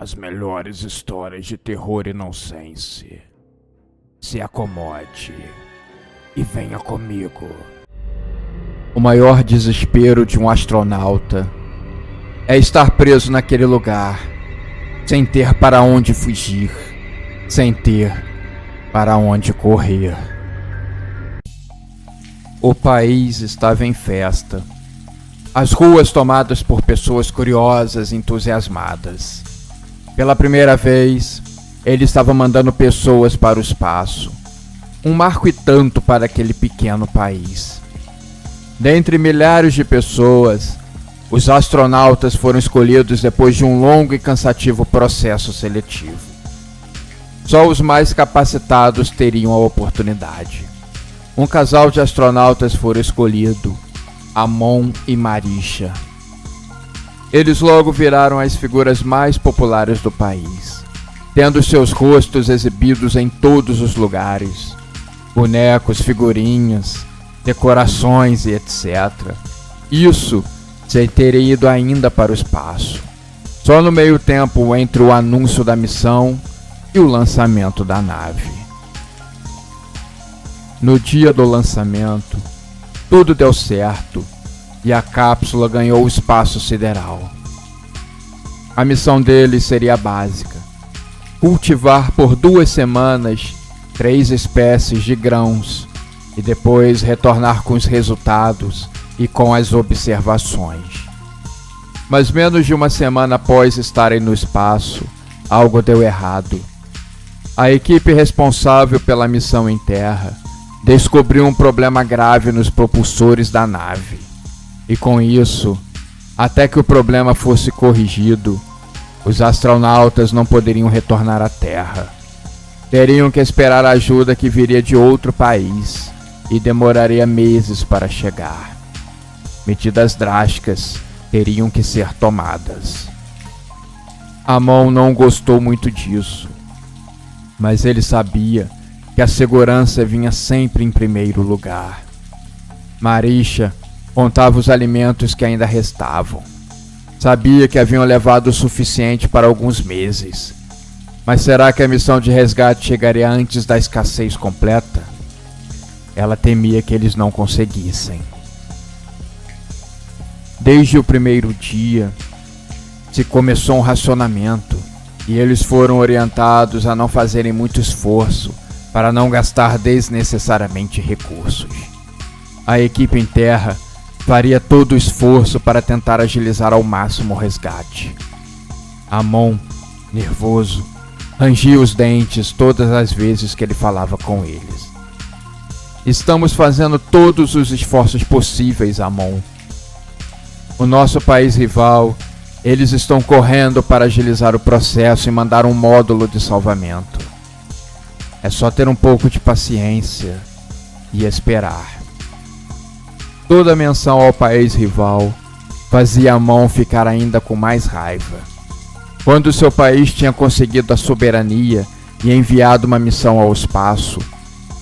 As melhores histórias de terror e nonsense. Se acomode e venha comigo. O maior desespero de um astronauta é estar preso naquele lugar, sem ter para onde fugir, sem ter para onde correr. O país estava em festa, as ruas tomadas por pessoas curiosas e entusiasmadas. Pela primeira vez, ele estava mandando pessoas para o espaço, um marco e tanto para aquele pequeno país. Dentre milhares de pessoas, os astronautas foram escolhidos depois de um longo e cansativo processo seletivo. Só os mais capacitados teriam a oportunidade. Um casal de astronautas foram escolhido, Amon e Marisha. Eles logo viraram as figuras mais populares do país, tendo seus rostos exibidos em todos os lugares. Bonecos, figurinhas, decorações e etc. Isso sem terem ido ainda para o espaço. Só no meio tempo entre o anúncio da missão e o lançamento da nave. No dia do lançamento, tudo deu certo e a cápsula ganhou o espaço sideral. A missão deles seria básica: cultivar por 2 semanas 3 espécies de grãos e depois retornar com os resultados e com as observações. Mas menos de uma semana após estarem no espaço, algo deu errado. A equipe responsável pela missão em Terra descobriu um problema grave nos propulsores da nave. E com isso, até que o problema fosse corrigido, os astronautas não poderiam retornar à Terra. Teriam que esperar a ajuda que viria de outro país e demoraria meses para chegar. Medidas drásticas teriam que ser tomadas. Amon não gostou muito disso, mas ele sabia que a segurança vinha sempre em primeiro lugar. Marisha contava os alimentos que ainda restavam. Sabia que haviam levado o suficiente para alguns meses. Mas será que a missão de resgate chegaria antes da escassez completa? Ela temia que eles não conseguissem. Desde o primeiro dia, se começou um racionamento e eles foram orientados a não fazerem muito esforço para não gastar desnecessariamente recursos. A equipe em Terra faria todo o esforço para tentar agilizar ao máximo o resgate. Amon, nervoso, rangia os dentes todas as vezes que ele falava com eles. Estamos fazendo todos os esforços possíveis, Amon. O nosso país rival, eles estão correndo para agilizar o processo e mandar um módulo de salvamento. É só ter um pouco de paciência e esperar. Toda menção ao país rival fazia Amon ficar ainda com mais raiva. Quando seu país tinha conseguido a soberania e enviado uma missão ao espaço,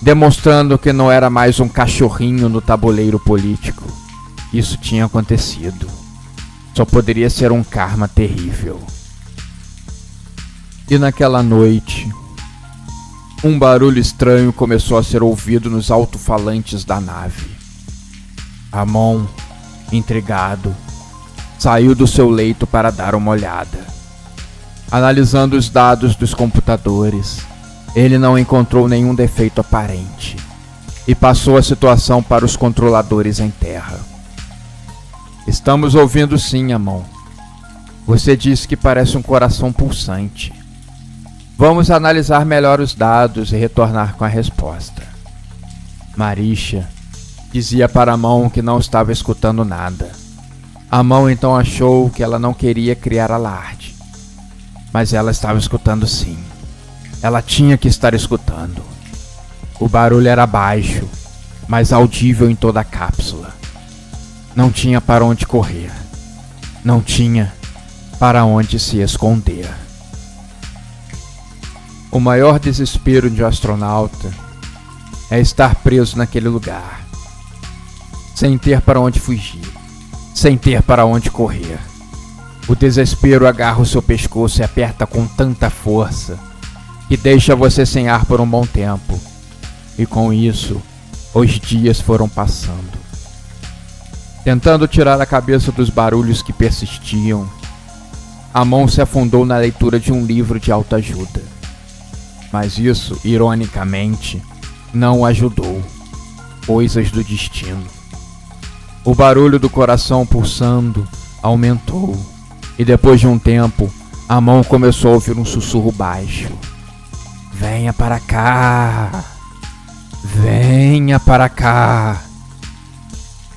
demonstrando que não era mais um cachorrinho no tabuleiro político, isso tinha acontecido. Só poderia ser um karma terrível. E naquela noite, um barulho estranho começou a ser ouvido nos alto-falantes da nave. Amon, intrigado, saiu do seu leito para dar uma olhada. Analisando os dados dos computadores, ele não encontrou nenhum defeito aparente e passou a situação para os controladores em Terra. Estamos ouvindo sim, Amon. Você disse que parece um coração pulsante. Vamos analisar melhor os dados e retornar com a resposta. Marisha dizia para Amon que não estava escutando nada. Amon então achou que ela não queria criar alarde. Mas ela estava escutando sim. Ela tinha que estar escutando. O barulho era baixo, mas audível em toda a cápsula. Não tinha para onde correr. Não tinha para onde se esconder. O maior desespero de um astronauta é estar preso naquele lugar, sem ter para onde fugir, sem ter para onde correr. O desespero agarra o seu pescoço e aperta com tanta força que deixa você sem ar por um bom tempo. E com isso, os dias foram passando. Tentando tirar a cabeça dos barulhos que persistiam, Amon se afundou na leitura de um livro de autoajuda. Mas isso, ironicamente, não o ajudou. Coisas do destino. O barulho do coração pulsando aumentou. E depois de um tempo, Amon começou a ouvir um sussurro baixo. Venha para cá! Venha para cá!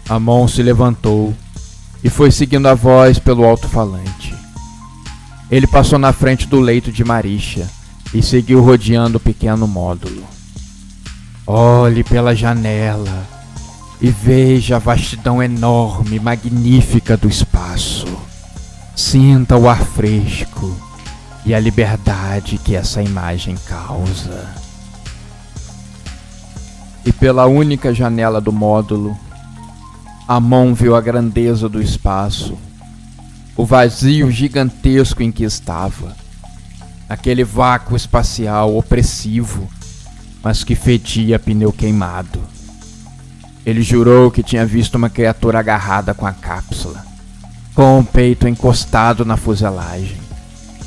Amon se levantou e foi seguindo a voz pelo alto-falante. Ele passou na frente do leito de Marisha e seguiu rodeando o pequeno módulo. Olhe pela janela e veja a vastidão enorme e magnífica do espaço. Sinta o ar fresco e a liberdade que essa imagem causa. E pela única janela do módulo, Amon viu a grandeza do espaço, o vazio gigantesco em que estava, aquele vácuo espacial opressivo, mas que fedia pneu queimado. Ele jurou que tinha visto uma criatura agarrada com a cápsula, com o peito encostado na fuselagem.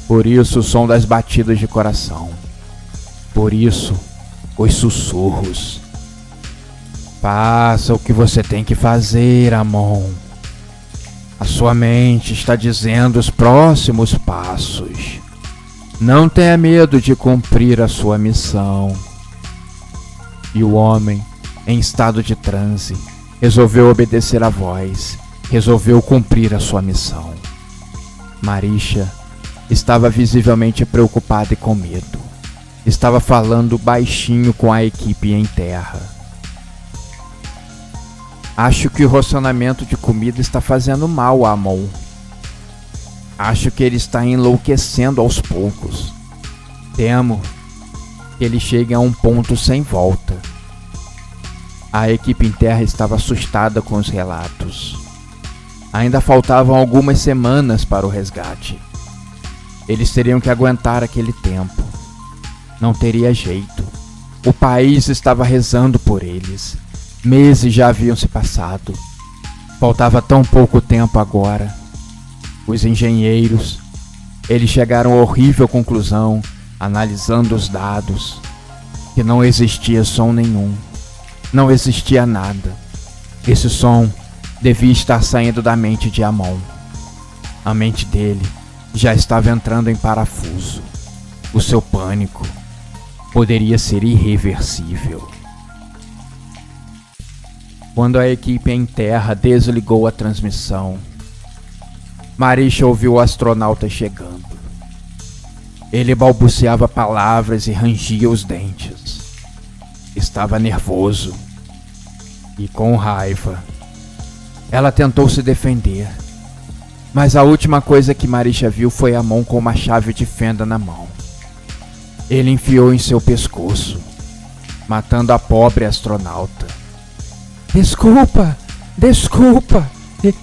Por isso o som das batidas de coração. Por isso os sussurros. Faça o que você tem que fazer, Amon. A sua mente está dizendo os próximos passos. Não tenha medo de cumprir a sua missão. E o homem, em estado de transe, resolveu obedecer à voz. Resolveu cumprir a sua missão. Marisha estava visivelmente preocupada e com medo. Estava falando baixinho com a equipe em terra. Acho que o racionamento de comida está fazendo mal a Amon. Acho que ele está enlouquecendo aos poucos. Temo que ele chegue a um ponto sem volta. A equipe em terra estava assustada com os relatos. Ainda faltavam algumas semanas para o resgate. Eles teriam que aguentar aquele tempo. Não teria jeito. O país estava rezando por eles. Meses já haviam se passado. Faltava tão pouco tempo agora. Os engenheiros, eles chegaram à horrível conclusão, analisando os dados, que não existia som nenhum. Não existia nada. Esse som devia estar saindo da mente de Amon. A mente dele já estava entrando em parafuso. O seu pânico poderia ser irreversível. Quando a equipe em terra desligou a transmissão, Marisha ouviu o astronauta chegando. Ele balbuciava palavras e rangia os dentes. Estava nervoso e com raiva. Ela tentou se defender, mas a última coisa que Marisha viu foi Amon com uma chave de fenda na mão. Ele enfiou em seu pescoço, matando a pobre astronauta. Desculpa, desculpa,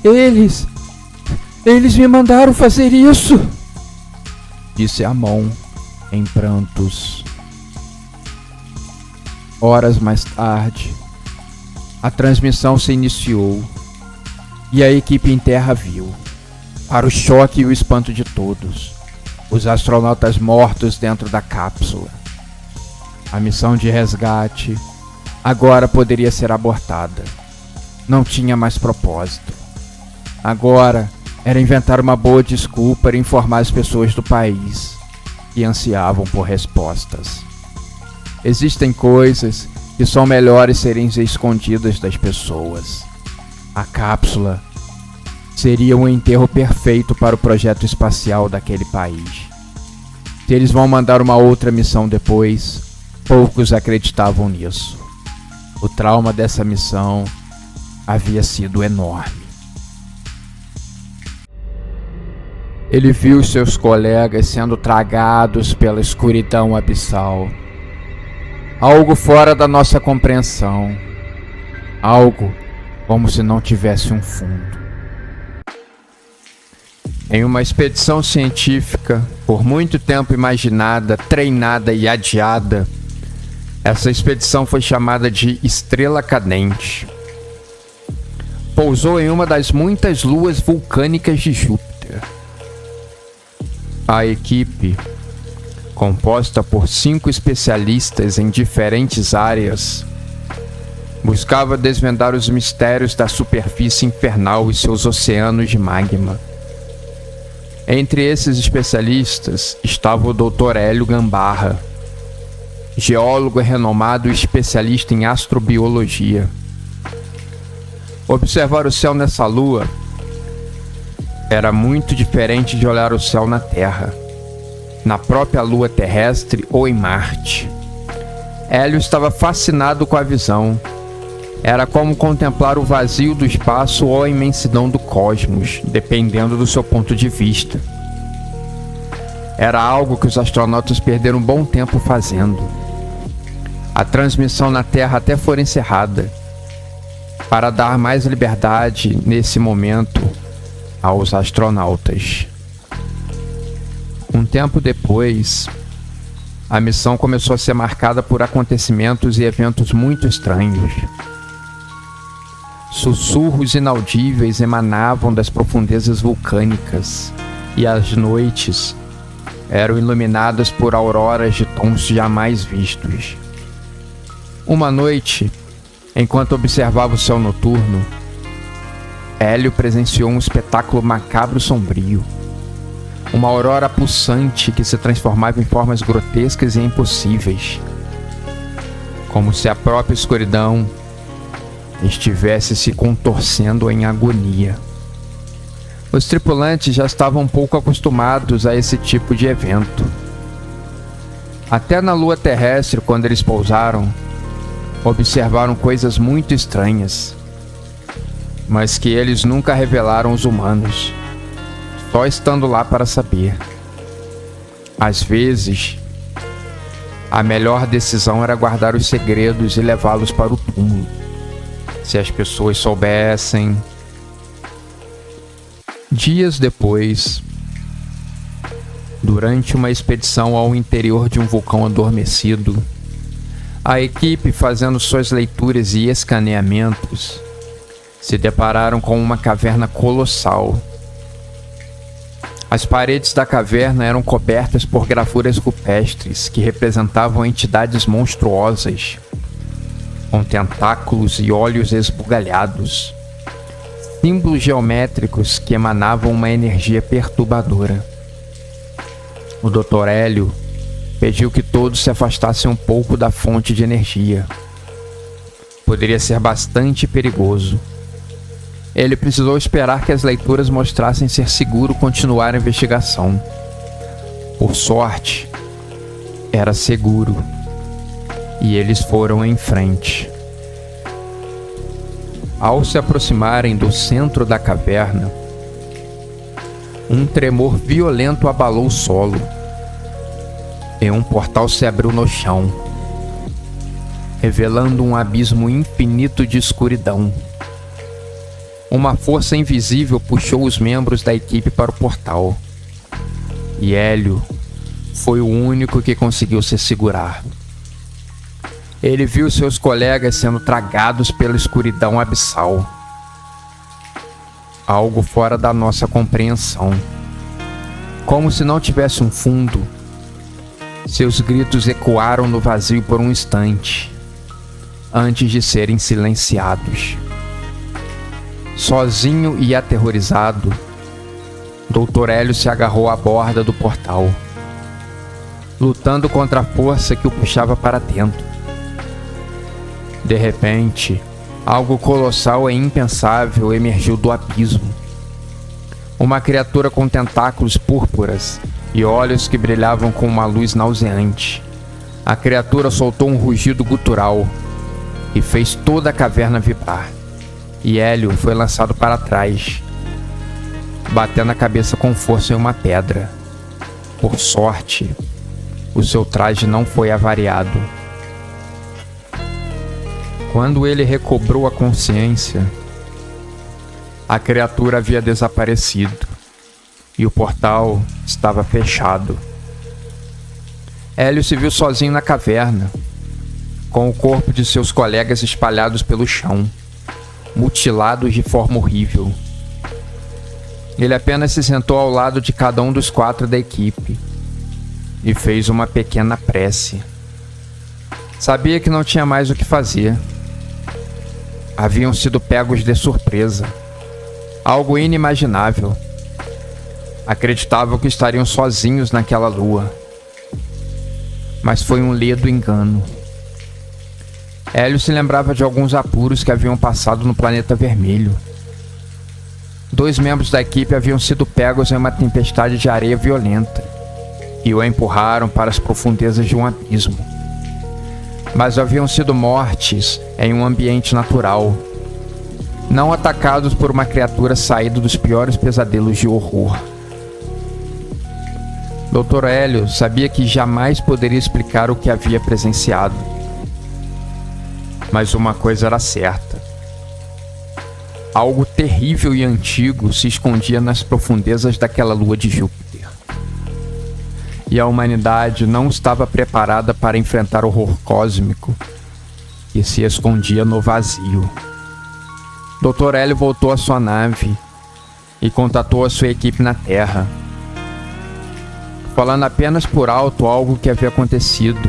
eles me mandaram fazer isso, disse Amon em prantos. Horas mais tarde, a transmissão se iniciou e a equipe em terra viu, para o choque e o espanto de todos, os astronautas mortos dentro da cápsula. A missão de resgate agora poderia ser abortada. Não tinha mais propósito. Agora era inventar uma boa desculpa para informar as pessoas do país que ansiavam por respostas. Existem coisas que são melhores serem escondidas das pessoas. A cápsula seria um enterro perfeito para o projeto espacial daquele país. Se eles vão mandar uma outra missão depois, poucos acreditavam nisso. O trauma dessa missão havia sido enorme. Ele viu seus colegas sendo tragados pela escuridão abissal. Algo fora da nossa compreensão. Algo como se não tivesse um fundo. Em uma expedição científica, por muito tempo imaginada, treinada e adiada, essa expedição foi chamada de Estrela Cadente. Pousou em uma das muitas luas vulcânicas de Júpiter. A equipe, composta por 5 especialistas em diferentes áreas, buscava desvendar os mistérios da superfície infernal e seus oceanos de magma. Entre esses especialistas estava o Dr. Hélio Gambarra, geólogo renomado e especialista em astrobiologia. Observar o céu nessa lua era muito diferente de olhar o céu na Terra, na própria lua terrestre ou em Marte. Hélio estava fascinado com a visão. Era como contemplar o vazio do espaço ou a imensidão do cosmos, dependendo do seu ponto de vista. Era algo que os astronautas perderam um bom tempo fazendo. A transmissão na Terra até foi encerrada, para dar mais liberdade, nesse momento, aos astronautas. Um tempo depois, a missão começou a ser marcada por acontecimentos e eventos muito estranhos. Sussurros inaudíveis emanavam das profundezas vulcânicas, e as noites eram iluminadas por auroras de tons jamais vistos. Uma noite, enquanto observava o céu noturno, Hélio presenciou um espetáculo macabro sombrio. Uma aurora pulsante que se transformava em formas grotescas e impossíveis, como se a própria escuridão estivesse se contorcendo em agonia. Os tripulantes já estavam um pouco acostumados a esse tipo de evento. Até na lua terrestre, quando eles pousaram, observaram coisas muito estranhas, mas que eles nunca revelaram aos humanos, só estando lá para saber. Às vezes, a melhor decisão era guardar os segredos e levá-los para o túmulo. Se as pessoas soubessem. Dias depois, durante uma expedição ao interior de um vulcão adormecido, a equipe, fazendo suas leituras e escaneamentos, se depararam com uma caverna colossal. As paredes da caverna eram cobertas por gravuras rupestres que representavam entidades monstruosas, com tentáculos e olhos esbugalhados, símbolos geométricos que emanavam uma energia perturbadora. O Dr. Hélio pediu que todos se afastassem um pouco da fonte de energia. Poderia ser bastante perigoso. Ele precisou esperar que as leituras mostrassem ser seguro continuar a investigação. Por sorte, era seguro. E eles foram em frente. Ao se aproximarem do centro da caverna, um tremor violento abalou o solo, e um portal se abriu no chão, revelando um abismo infinito de escuridão. Uma força invisível puxou os membros da equipe para o portal, e Hélio foi o único que conseguiu se segurar. Ele viu seus colegas sendo tragados pela escuridão abissal. Algo fora da nossa compreensão. Como se não tivesse um fundo, seus gritos ecoaram no vazio por um instante, antes de serem silenciados. Sozinho e aterrorizado, Dr. Hélio se agarrou à borda do portal, lutando contra a força que o puxava para dentro. De repente, algo colossal e impensável emergiu do abismo. Uma criatura com tentáculos púrpuras e olhos que brilhavam com uma luz nauseante. A criatura soltou um rugido gutural e fez toda a caverna vibrar. E Hélio foi lançado para trás, batendo a cabeça com força em uma pedra. Por sorte, o seu traje não foi avariado. Quando ele recobrou a consciência, a criatura havia desaparecido, e o portal estava fechado. Hélio se viu sozinho na caverna, com o corpo de seus colegas espalhados pelo chão, mutilados de forma horrível. Ele apenas se sentou ao lado de cada um dos 4 da equipe e fez uma pequena prece. Sabia que não tinha mais o que fazer. Haviam sido pegos de surpresa, algo inimaginável. Acreditavam que estariam sozinhos naquela lua, mas foi um ledo engano. Hélio se lembrava de alguns apuros que haviam passado no planeta vermelho. 2 membros da equipe haviam sido pegos em uma tempestade de areia violenta e o empurraram para as profundezas de um abismo. Mas haviam sido mortes em um ambiente natural, não atacados por uma criatura saída dos piores pesadelos de horror. Dr. Hélio sabia que jamais poderia explicar o que havia presenciado. Mas uma coisa era certa. Algo terrível e antigo se escondia nas profundezas daquela lua de Júpiter. E a humanidade não estava preparada para enfrentar o horror cósmico que se escondia no vazio. Dr. Hélio voltou à sua nave e contatou a sua equipe na Terra, falando apenas por alto algo que havia acontecido,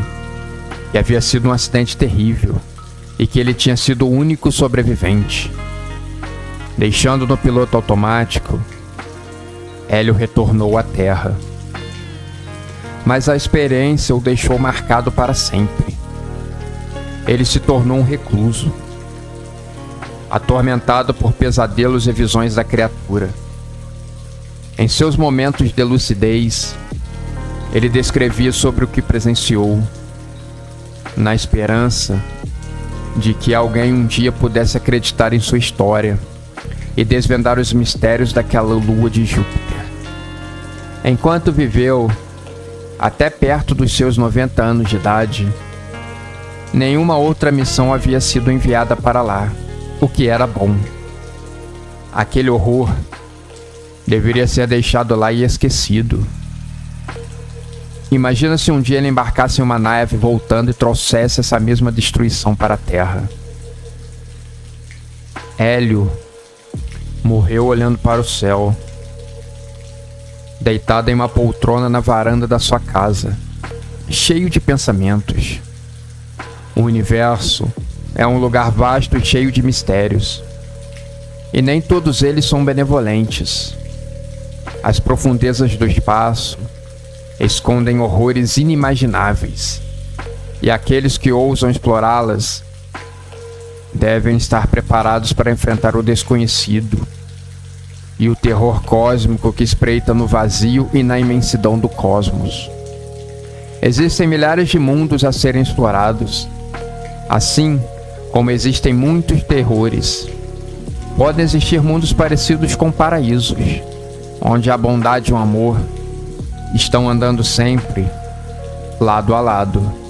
que havia sido um acidente terrível e que ele tinha sido o único sobrevivente. Deixando no piloto automático, Hélio retornou à Terra. Mas a experiência o deixou marcado para sempre. Ele se tornou um recluso, atormentado por pesadelos e visões da criatura. Em seus momentos de lucidez, ele descrevia sobre o que presenciou, na esperança de que alguém um dia pudesse acreditar em sua história e desvendar os mistérios daquela lua de Júpiter. Enquanto viveu, até perto dos seus 90 anos de idade, nenhuma outra missão havia sido enviada para lá, o que era bom. Aquele horror deveria ser deixado lá e esquecido. Imagina se um dia ele embarcasse em uma nave voltando e trouxesse essa mesma destruição para a Terra. Hélio morreu olhando para o céu, deitado em uma poltrona na varanda da sua casa, cheio de pensamentos. O universo é um lugar vasto e cheio de mistérios, e nem todos eles são benevolentes. As profundezas do espaço escondem horrores inimagináveis, e aqueles que ousam explorá-las devem estar preparados para enfrentar o desconhecido e o terror cósmico que espreita no vazio e na imensidão do cosmos. Existem milhares de mundos a serem explorados, assim como existem muitos terrores. Podem existir mundos parecidos com paraísos, onde a bondade e o amor estão andando sempre lado a lado.